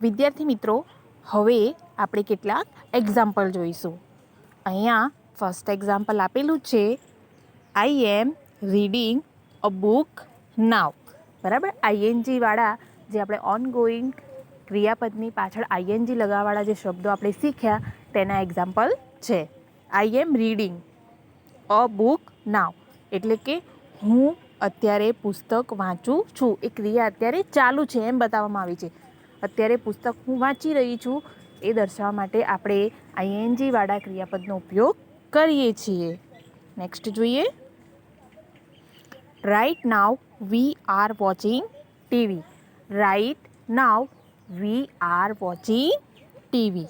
વિદ્યાર્થી મિત્રો, હવે આપણે કેટલાક એક્ઝામ્પલ જોઈશું. અહીંયા ફર્સ્ટ એક્ઝામ્પલ આપેલું છે, આઈ એમ રીડિંગ અ બુક નાવ. બરાબર, આઈએનજી વાળા જે આપણે ઓનગોઈંગ ક્રિયાપદની પાછળ આઈએનજી લગાવવાળા જે શબ્દો આપણે શીખ્યા તેના એક્ઝામ્પલ છે. આઈ એમ રીડિંગ અ બુક નાવ એટલે કે હું અત્યારે પુસ્તક વાંચું છું. એ ક્રિયા અત્યારે ચાલુ છે એમ બતાવવામાં આવી છે. અત્યારે પુસ્તક હું વાંચી રહી છું એ દર્શાવવા માટે આપણે આઈએનજી વાળા ક્રિયાપદનો ઉપયોગ કરીએ છીએ. નેક્સ્ટ જોઈએ, right now we are watching TV. Right now we are watching TV.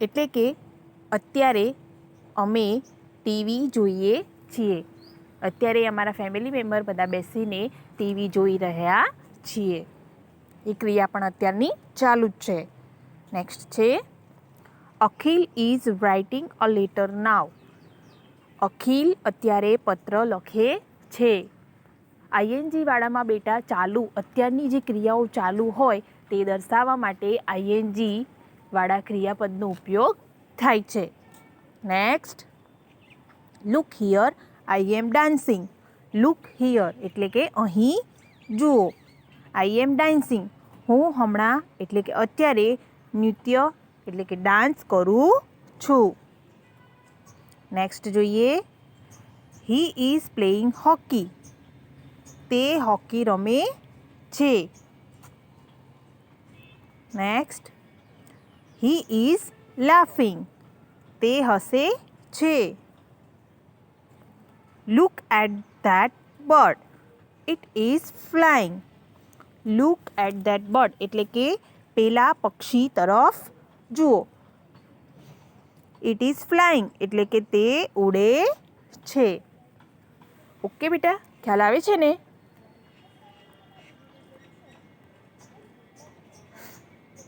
એટલે કે અત્યારે અમે ટીવી જોઈએ છીએ. અત્યારે અમારા ફેમિલી મેમ્બર બધા બેસીને ટીવી જોઈ રહ્યા છીએ. એ ક્રિયા પણ અત્યારની ચાલુ જ છે. નેક્સ્ટ છે, અખિલ ઇઝ રાઇટિંગ અ લેટર નાવ. અખિલ અત્યારે પત્ર લખે છે. આઈએનજી વાળામાં બેટા ચાલુ, અત્યારની જે ક્રિયાઓ ચાલુ હોય તે દર્શાવવા માટે આઈએનજી વાળા ક્રિયાપદનો ઉપયોગ થાય છે. Next, look here I am dancing. Look here એટલે કે અહીં જુઓ. આઈ એમ ડાન્સિંગ હું હમણાં એટલે કે અત્યારે નૃત્ય એટલે કે ડાન્સ કરું છું. નેક્સ્ટ જોઈએ, હી ઇઝ પ્લેઇંગ હોકી. તે હોકી રમે છે. Next, he is laughing. તે હસે છે. Look at that bird. It is flying. Look at that bird એટલે કે પેલા પક્ષી તરફ જુઓ. ઇટ ઇઝ ફ્લાઇંગ એટલે કે તે ઉડે છે. ઓકે બેટા, ખ્યાલ આવે છે ને?